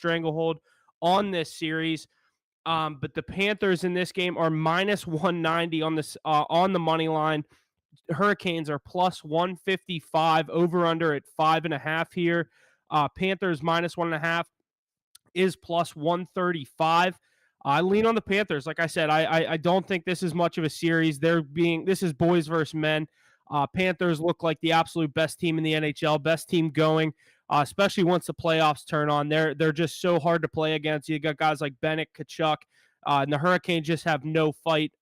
stranglehold on this series. But the Panthers in this game are minus 190 on the money line. Hurricanes are plus 155, over under at 5.5 here. Panthers minus 1.5 is plus 135. I lean on the Panthers. Like I said, I don't think this is much of a series. This is boys versus men. Panthers look like the absolute best team in the NHL, best team going, especially once the playoffs turn on. They're just so hard to play against. You got guys like Bennett, Kachuk, and the Hurricanes just have no fight.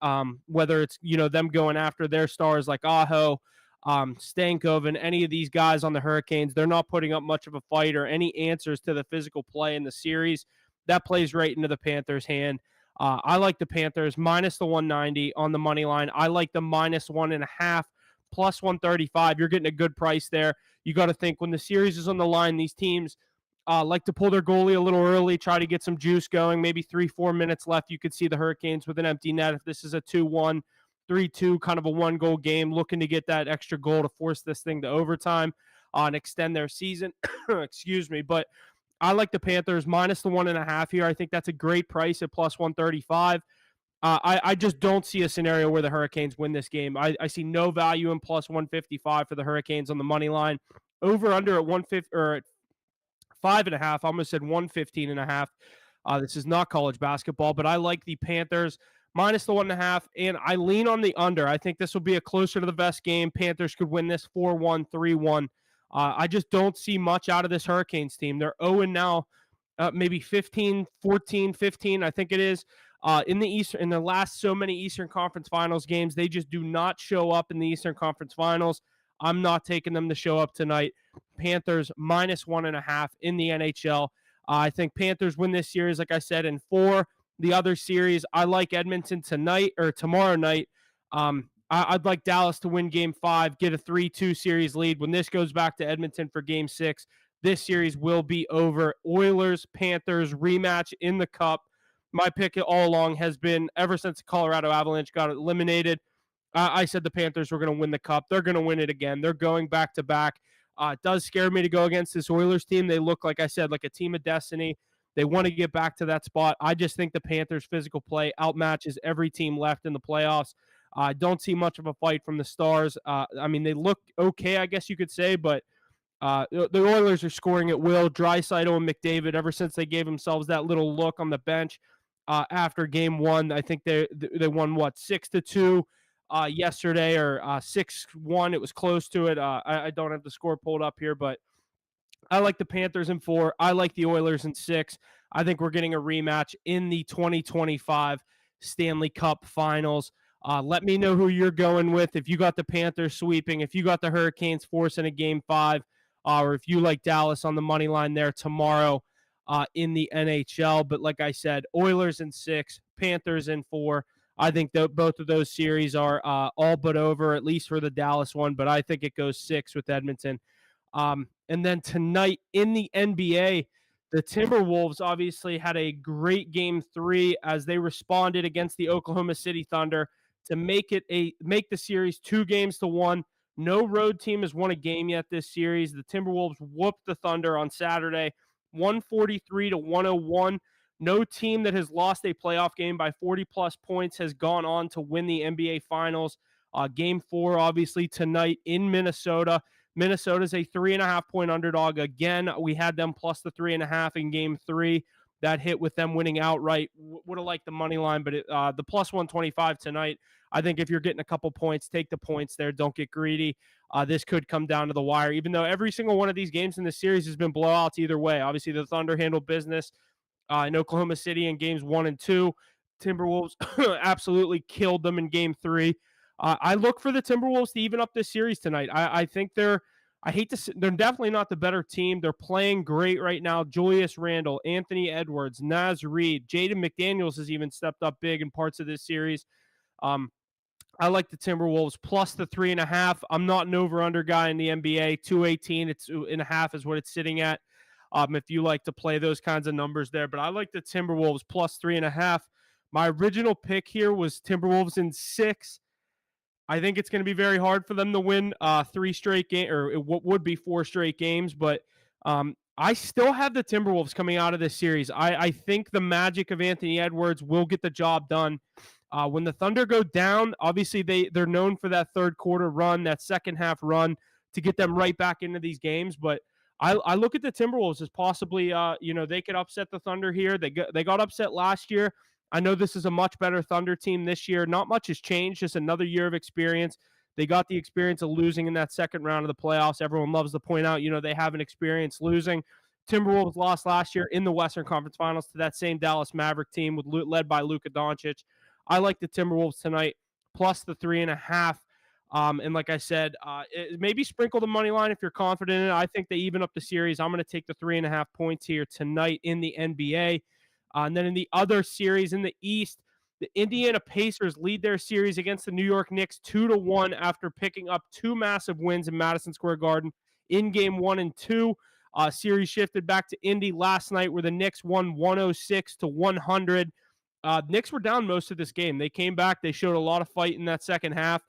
Whether it's them going after their stars like Aho, Stankov, and any of these guys on the Hurricanes, they're not putting up much of a fight or any answers to the physical play in the series. That plays right into the Panthers' hand. I like the Panthers minus the 190 on the money line. I like the minus 1.5, plus 135. You're getting a good price there. You got to think when the series is on the line, these teams like to pull their goalie a little early, try to get some juice going. Maybe 3-4 minutes left. You could see the Hurricanes with an empty net. If this is a 2-1, 3-2, kind of a one-goal game, looking to get that extra goal to force this thing to overtime and extend their season. Excuse me. But I like the Panthers minus the 1.5 here. I think that's a great price at plus 135. I just don't see a scenario where the Hurricanes win this game. I see no value in plus 155 for the Hurricanes on the money line. Over under at 150 or at 5.5. I almost said 115.5. This is not college basketball, but I like the Panthers minus the 1.5, and I lean on the under. I think this will be a closer to the vest game. Panthers could win this 4-1, 3-1. I just don't see much out of this Hurricanes team. They're 0 now, maybe 15, 14, 15, I think it is. In the last so many Eastern Conference Finals games, they just do not show up in the Eastern Conference Finals. I'm not taking them to show up tonight. Panthers minus 1.5 in the NHL. I think Panthers win this series, like I said, in 4. The other series, I like Edmonton tonight or tomorrow night. I'd like Dallas to win Game 5, get a 3-2 series lead. When this goes back to Edmonton for Game 6, this series will be over. Oilers, Panthers, rematch in the Cup. My pick all along has been, ever since the Colorado Avalanche got eliminated, I said the Panthers were going to win the Cup. They're going to win it again. They're going back-to-back. It does scare me to go against this Oilers team. They look, like I said, like a team of destiny. They want to get back to that spot. I just think the Panthers' physical play outmatches every team left in the playoffs. I don't see much of a fight from the Stars. They look okay, I guess you could say, but the Oilers are scoring at will. Draisaitl and McDavid, ever since they gave themselves that little look on the bench after Game 1, I think they won, 6-2 yesterday, or 6-1. It was close to it. I don't have the score pulled up here, but I like the Panthers in 4. I like the Oilers in 6. I think we're getting a rematch in the 2025 Stanley Cup Finals. Let me know who you're going with. If you got the Panthers sweeping, if you got the Hurricanes forcing a Game 5, or if you like Dallas on the money line there tomorrow in the NHL. But like I said, Oilers in 6, Panthers in 4. I think both of those series are all but over, at least for the Dallas one. But I think it goes 6 with Edmonton. And then tonight in the NBA, the Timberwolves obviously had a great Game 3 as they responded against the Oklahoma City Thunder to make the series 2-1. No road team has won a game yet this series. The Timberwolves whooped the Thunder on Saturday, 143-101. No team that has lost a playoff game by 40-plus points has gone on to win the NBA Finals. Game 4, obviously, tonight in Minnesota. Minnesota's a 3.5-point underdog. Again, we had them plus the 3.5 in Game 3. That hit with them winning outright. Would have liked the money line, but the plus 125 tonight, I think if you're getting a couple points, take the points there. Don't get greedy. This could come down to the wire, even though every single one of these games in this series has been blowouts either way. Obviously, the Thunder handled business in Oklahoma City in Games 1 and 2. Timberwolves absolutely killed them in Game 3. I look for the Timberwolves to even up this series tonight. I think they're definitely not the better team. They're playing great right now. Julius Randle, Anthony Edwards, Naz Reid, Jaden McDaniels has even stepped up big in parts of this series. I like the Timberwolves plus the 3.5. I'm not an over-under guy in the NBA. 218, it's 2.5 is what it's sitting at. If you like to play those kinds of numbers there, but I like the Timberwolves plus 3.5. My original pick here was Timberwolves in 6. I think it's going to be very hard for them to win 3 straight games, or what would be 4 straight games. But I still have the Timberwolves coming out of this series. I think the magic of Anthony Edwards will get the job done. When the Thunder go down, obviously they're known for that third quarter run, that second half run to get them right back into these games. But I look at the Timberwolves as possibly, they could upset the Thunder here. They got upset last year. I know this is a much better Thunder team this year. Not much has changed, just another year of experience. They got the experience of losing in that second round of the playoffs. Everyone loves to point out, they have an experience losing. Timberwolves lost last year in the Western Conference Finals to that same Dallas Maverick team led by Luka Doncic. I like the Timberwolves tonight, plus the 3.5. And like I said, maybe sprinkle the money line if you're confident in it. I think they even up the series. I'm going to take the 3.5 points here tonight in the NBA. And then in the other series in the East, the Indiana Pacers lead their series against the New York Knicks 2-1 after picking up two massive wins in Madison Square Garden in game 1 and 2. Series shifted back to Indy last night where the Knicks won 106-100. Knicks were down most of this game. They came back. They showed a lot of fight in that second half.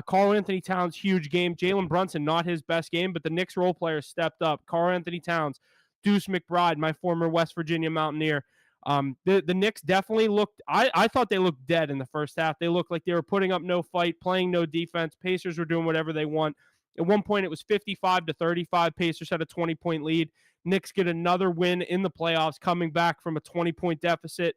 Karl-Anthony Towns, huge game. Jalen Brunson, not his best game, but the Knicks role players stepped up. Karl-Anthony Towns, Deuce McBride, my former West Virginia Mountaineer. The Knicks definitely looked, I thought they looked dead in the first half. They looked like they were putting up no fight, playing no defense. Pacers were doing whatever they want. At one point, it was 55-35. Pacers had a 20-point lead. Knicks get another win in the playoffs, coming back from a 20-point deficit.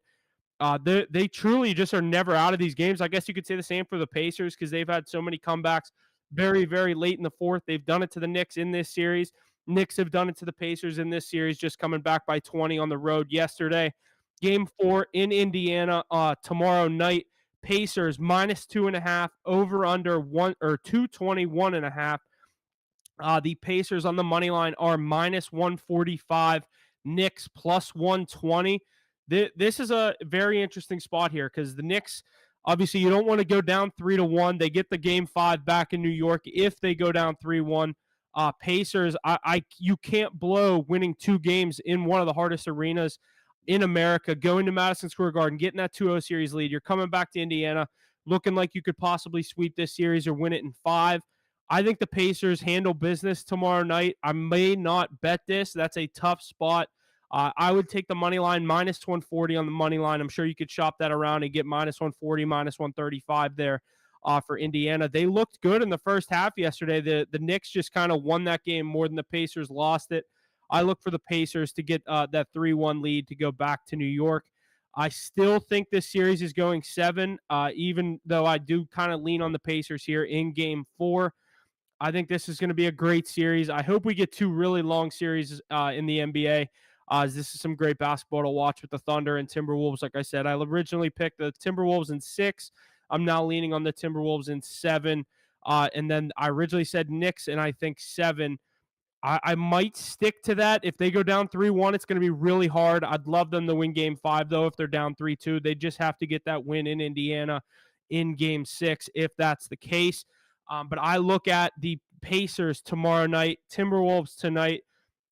They truly just are never out of these games. I guess you could say the same for the Pacers because they've had so many comebacks very, very late in the fourth. They've done it to the Knicks in this series. Knicks have done it to the Pacers in this series, just coming back by 20 on the road yesterday. Game 4 in Indiana tomorrow night. Pacers minus 2.5, over under 221.5. The Pacers on the money line are minus 145. Knicks plus 120. This is a very interesting spot here because the Knicks, obviously, you don't want to go down 3-1. They get the game 5 back in New York if they go down 3-1. Pacers, you can't blow winning 2 games in one of the hardest arenas in America, going to Madison Square Garden, getting that 2-0 series lead. You're coming back to Indiana, looking like you could possibly sweep this series or win it in 5. I think the Pacers handle business tomorrow night. I may not bet this. That's a tough spot. I would take the money line minus 140 on the money line. I'm sure you could shop that around and get minus 140, minus 135 there for Indiana. They looked good in the first half yesterday. The Knicks just kind of won that game more than the Pacers lost it. I look for the Pacers to get that 3-1 lead to go back to New York. I still think this series is going 7, even though I do kind of lean on the Pacers here in game 4. I think this is going to be a great series. I hope we get 2 really long series in the NBA. This is some great basketball to watch with the Thunder and Timberwolves. Like I said, I originally picked the Timberwolves in 6. I'm now leaning on the Timberwolves in 7. And then I originally said Knicks, and I think 7. I might stick to that. If they go down 3-1, it's going to be really hard. I'd love them to win game 5, though, if they're down 3-2. They just have to get that win in Indiana in game 6, if that's the case. But I look at the Pacers tomorrow night, Timberwolves tonight.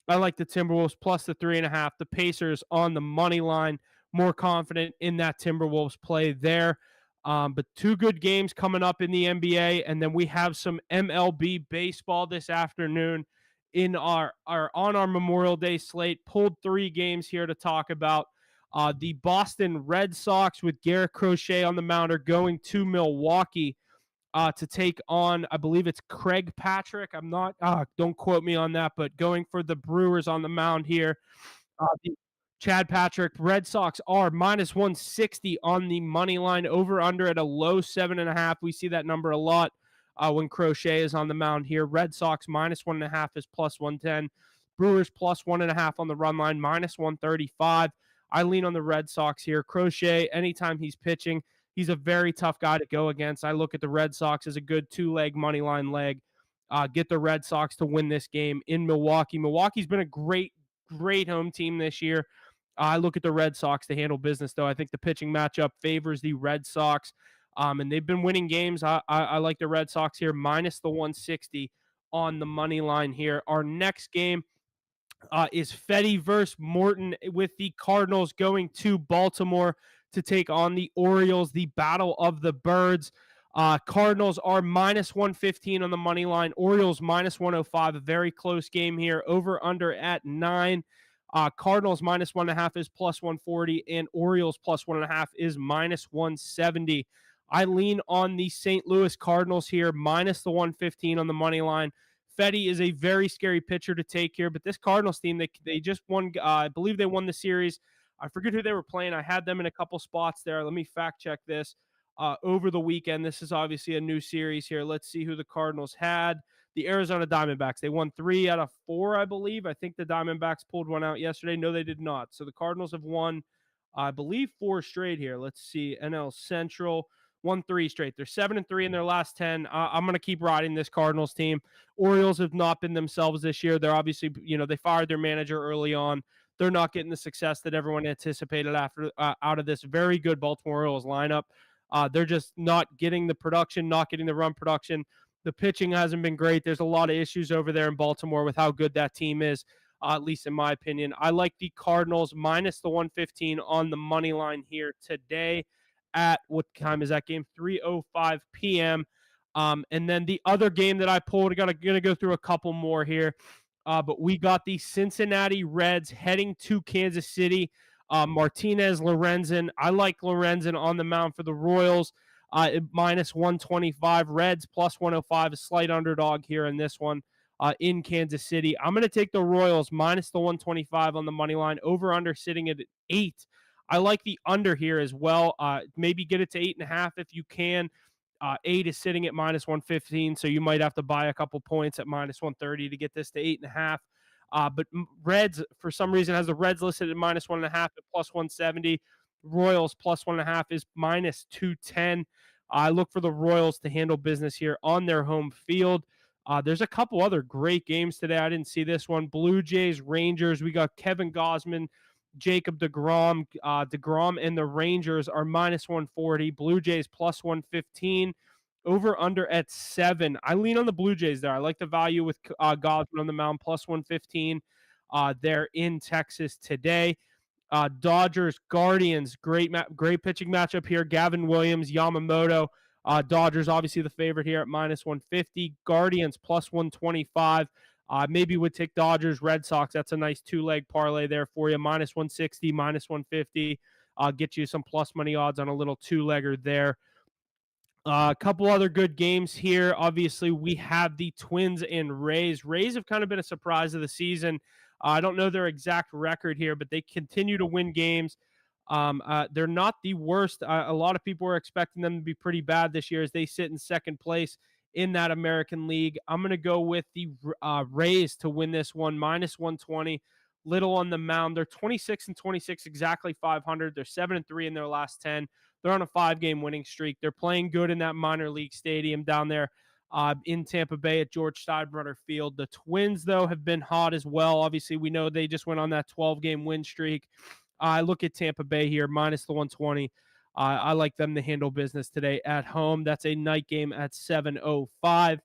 I like the Timberwolves plus the 3.5. The Pacers on the money line. More confident in that Timberwolves play there. But 2 good games coming up in the NBA, and then we have some MLB baseball this afternoon in on our Memorial Day slate. Pulled 3 games here to talk about. The Boston Red Sox with Garrett Crochet on the mound are going to Milwaukee to take on, I believe it's Craig Patrick. I'm not, don't quote me on that, but going for the Brewers on the mound here. Chad Patrick. Red Sox are minus 160 on the money line, over under at a low 7.5. We see that number a lot when Crochet is on the mound here. Red Sox minus 1.5 is plus 110. Brewers plus 1.5 on the run line, minus 135. I lean on the Red Sox here. Crochet, anytime he's pitching, he's a very tough guy to go against. I look at the Red Sox as a good 2-leg money line leg. Get the Red Sox to win this game in Milwaukee. Milwaukee's been a great home team this year. I look at the Red Sox to handle business, though. I think the pitching matchup favors the Red Sox, and they've been winning games. I like the Red Sox here, minus the 160 on the money line here. Our next game is Fetty versus Morton, with the Cardinals going to Baltimore to take on the Orioles, the battle of the birds. Cardinals are minus 115 on the money line. Orioles minus 105. A very close game here. Over under at 9. Cardinals minus 1.5 is plus 140, and Orioles plus 1.5 is minus 170. I lean on the St. Louis Cardinals here, minus the 115 on the money line. Fetty is a very scary pitcher to take here, but this Cardinals team, they just won. I believe they won the series. I forget who they were playing. I had them in a couple spots there. Let me fact check this. Over the weekend, this is obviously a new series here. Let's see who the Cardinals had. The Arizona Diamondbacks. They won 3 out of 4, I believe. I think the Diamondbacks pulled one out yesterday. No, they did not. So the Cardinals have won, I believe, 4 straight here. Let's see. NL Central won 3 straight. They're 7-3 in their last 10. I'm going to keep riding this Cardinals team. Orioles have not been themselves this year. They're obviously, they fired their manager early on. They're not getting the success that everyone anticipated after out of this very good Baltimore Orioles lineup. They're just not getting the production, not getting the run production. The pitching hasn't been great. There's a lot of issues over there in Baltimore with how good that team is, at least in my opinion. I like the Cardinals minus the 115 on the money line here today at, what time is that game? 3:05 p.m. And then the other game that I pulled, I'm going to go through a couple more here. But we got the Cincinnati Reds heading to Kansas City. Martinez, Lorenzen. I like Lorenzen on the mound for the Royals. Minus 125. Reds plus 105. A slight underdog here in this one in Kansas City. I'm going to take the Royals minus the 125 on the money line. Over under sitting at 8. I like the under here as well. Maybe get it to 8.5 if you can. 8 is sitting at minus 115, so you might have to buy a couple points at minus 130 to get this to 8.5. But Reds, for some reason, has the Reds listed at minus 1.5 at plus 170. Royals plus 1.5 is minus 210. I look for the Royals to handle business here on their home field. There's a couple other great games today. I didn't see this one. Blue Jays, Rangers. We got Kevin Gausman, Jacob DeGrom. DeGrom and the Rangers are minus 140. Blue Jays plus 115. Over under at 7. I lean on the Blue Jays there. I like the value with Gausman on the mound plus 115. They're in Texas today. Dodgers, Guardians, great pitching matchup here. Gavin Williams, Yamamoto. Dodgers obviously the favorite here at minus 150. Guardians plus 125. Maybe would take Dodgers, Red Sox. That's a nice 2-leg parlay there for you. Minus 160, minus 150. Get you some plus money odds on a little 2-legger there. A couple other good games here. Obviously, we have the Twins and Rays. Rays have kind of been a surprise of the season. I don't know their exact record here, but they continue to win games. They're not the worst. A lot of people are expecting them to be pretty bad this year as they sit in second place in that American League. I'm going to go with the Rays to win this one, minus 120. Little on the mound. They're 26-26, exactly 500. They're 7-3 in their last 10. They're on a 5-game winning streak. They're playing good in that minor league stadium down there in Tampa Bay at George Steinbrenner Field. The Twins, though, have been hot as well. Obviously, we know they just went on that 12-game win streak. I look at Tampa Bay here, minus the 120. I like them to handle business today at home. That's a night game at 7:05.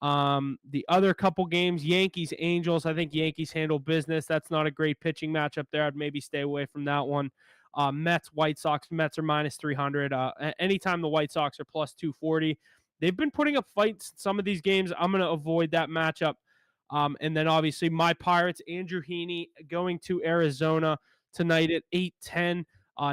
The other couple games, Yankees, Angels. I think Yankees handle business. That's not a great pitching matchup there. I'd maybe stay away from that one. Mets, White Sox. Mets are minus 300. Anytime the White Sox are plus 240. They've been putting up fights in some of these games. I'm going to avoid that matchup. And then obviously my Pirates, Andrew Heaney going to Arizona tonight at 8:10.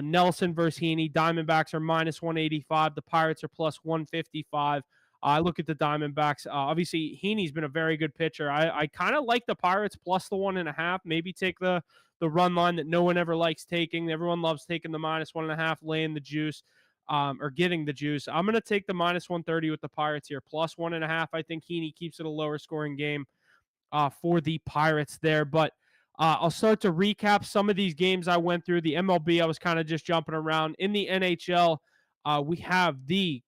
Nelson versus Heaney. Diamondbacks are minus 185. The Pirates are plus 155. I look at the Diamondbacks. Obviously, Heaney's been a very good pitcher. I kind of like the Pirates plus the 1.5. Maybe take the run line that no one ever likes taking. Everyone loves taking the minus 1.5, laying the juice, or getting the juice. I'm going to take the minus 130 with the Pirates here, plus 1.5. I think Heaney keeps it a lower scoring game for the Pirates there. But I'll start to recap some of these games I went through. The MLB, I was kind of just jumping around. In the NHL, we have the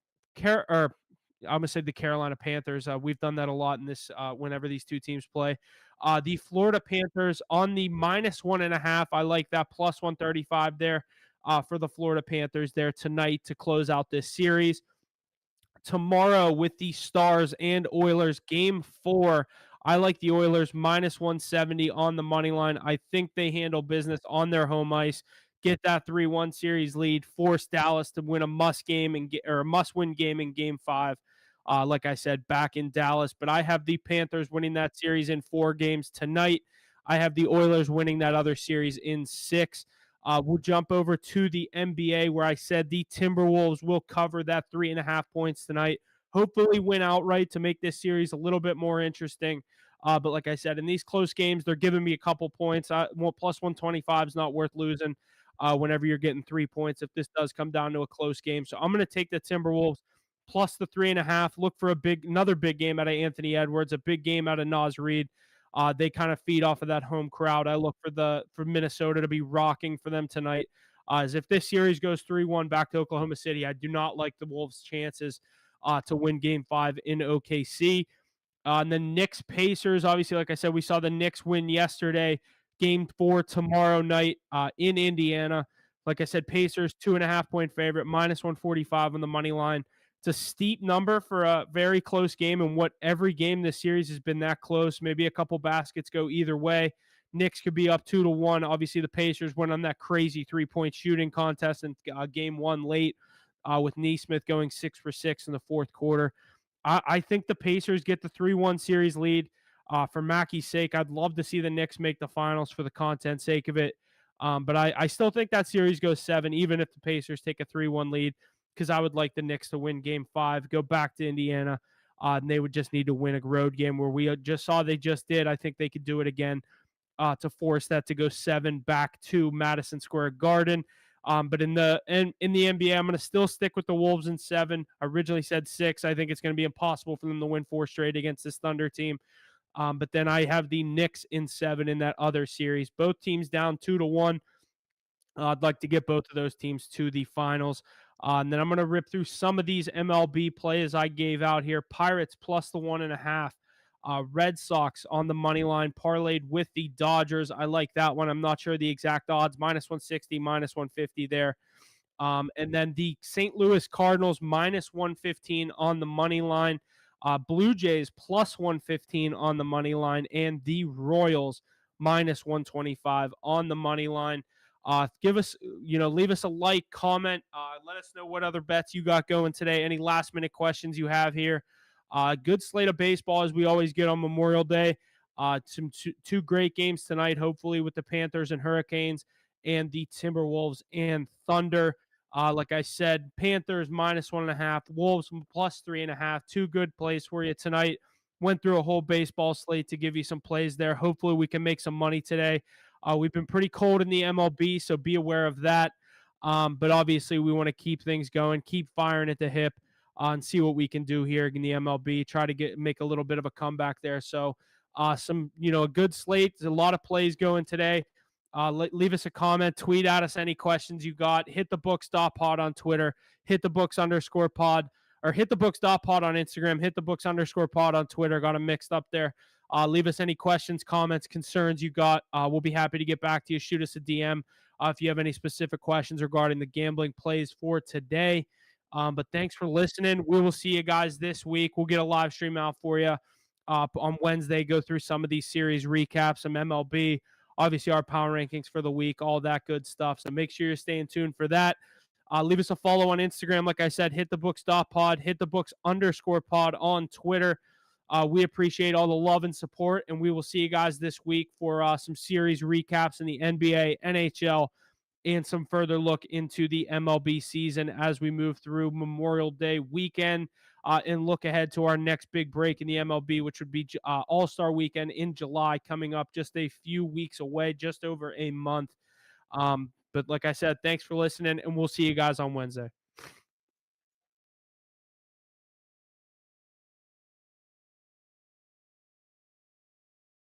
I'm going to say the Carolina Panthers. We've done that a lot in this whenever these two teams play. The Florida Panthers on the minus 1.5. I like that plus 135 there for the Florida Panthers there tonight to close out this series. Tomorrow with the Stars and Oilers, game 4. I like the Oilers minus 170 on the money line. I think they handle business on their home ice. get that 3-1 series lead, force Dallas to win a must game and get, or a must win game in game 5. Like I said, back in Dallas, but I have the Panthers winning that series in 4 games tonight. I have the Oilers winning that other series in 6. We'll jump over to the NBA where I said the Timberwolves will cover that 3.5 points tonight. Hopefully win outright to make this series a little bit more interesting. But like I said, in these close games, they're giving me a couple points. Plus 125 is not worth losing whenever you're getting 3 points if this does come down to a close game. So I'm going to take the Timberwolves plus the 3.5. Look for another big game out of Anthony Edwards, a big game out of Naz Reid. They kind of feed off of that home crowd. I look for Minnesota to be rocking for them tonight. As if this series goes 3-1 back to Oklahoma City, I do not like the Wolves' chances to win Game 5 in OKC. And then Knicks Pacers, obviously, like I said, we saw the Knicks win yesterday. Game 4 tomorrow night in Indiana. Like I said, Pacers 2.5-point favorite, minus 145 on the money line. It's a steep number for a very close game, and what every game this series has been that close. Maybe a couple baskets go either way. Knicks could be up 2-1. Obviously, the Pacers went on that crazy 3-point shooting contest in game 1 late with Nesmith going 6 for 6 in the fourth quarter. I think the Pacers get the 3-1 series lead. For Mackey's sake, I'd love to see the Knicks make the finals for the content sake of it. But I still think that series goes 7, even if the Pacers take a 3-1 lead, because I would like the Knicks to win Game 5, go back to Indiana, and they would just need to win a road game where we just saw they just did. I think they could do it again to force that to go 7 back to Madison Square Garden. But in the NBA, I'm going to still stick with the Wolves in 7. I originally said 6. I think it's going to be impossible for them to win 4 straight against this Thunder team. But then I have the Knicks in 7 in that other series. Both teams down 2-1. I'd like to get both of those teams to the finals. And then I'm going to rip through some of these MLB plays I gave out here. Pirates plus the 1.5. Red Sox on the money line, parlayed with the Dodgers. I like that one. I'm not sure the exact odds. Minus 160, minus 150 there. And then the St. Louis Cardinals minus 115 on the money line. Blue Jays plus 115 on the money line. And the Royals minus 125 on the money line. Leave us a like, comment. Let us know what other bets you got going today. Any last minute questions you have here. Good slate of baseball as we always get on Memorial Day. Two great games tonight, hopefully, with the Panthers and Hurricanes and the Timberwolves and Thunder. Like I said, Panthers minus 1.5, Wolves plus 3.5. 2 good plays for you tonight. Went through a whole baseball slate to give you some plays there. Hopefully, we can make some money today. We've been pretty cold in the MLB, so be aware of that. But obviously, we want to keep things going, keep firing at the hip. And see what we can do here in the MLB. Try to make a little bit of a comeback there. So, a good slate. There's a lot of plays going today. Leave us a comment. Tweet at us any questions you got. Hit the books.pod on Twitter. Hit the books_pod, or hit the books.pod on Instagram. Hit the books_pod on Twitter. Got them mixed up there. Leave us any questions, comments, concerns you got. We'll be happy to get back to you. Shoot us a DM if you have any specific questions regarding the gambling plays for today. But thanks for listening. We will see you guys this week. We'll get a live stream out for you on Wednesday. Go through some of these series recaps, some MLB, obviously our power rankings for the week, all that good stuff. So make sure you're staying tuned for that. Leave us a follow on Instagram. Like I said, hit the books.pod, hit the books_pod on Twitter. We appreciate all the love and support, and we will see you guys this week for some series recaps in the NBA, NHL, and some further look into the MLB season as we move through Memorial Day weekend and look ahead to our next big break in the MLB, which would be All-Star Weekend in July, coming up just a few weeks away, just over a month. But like I said, thanks for listening, and we'll see you guys on Wednesday.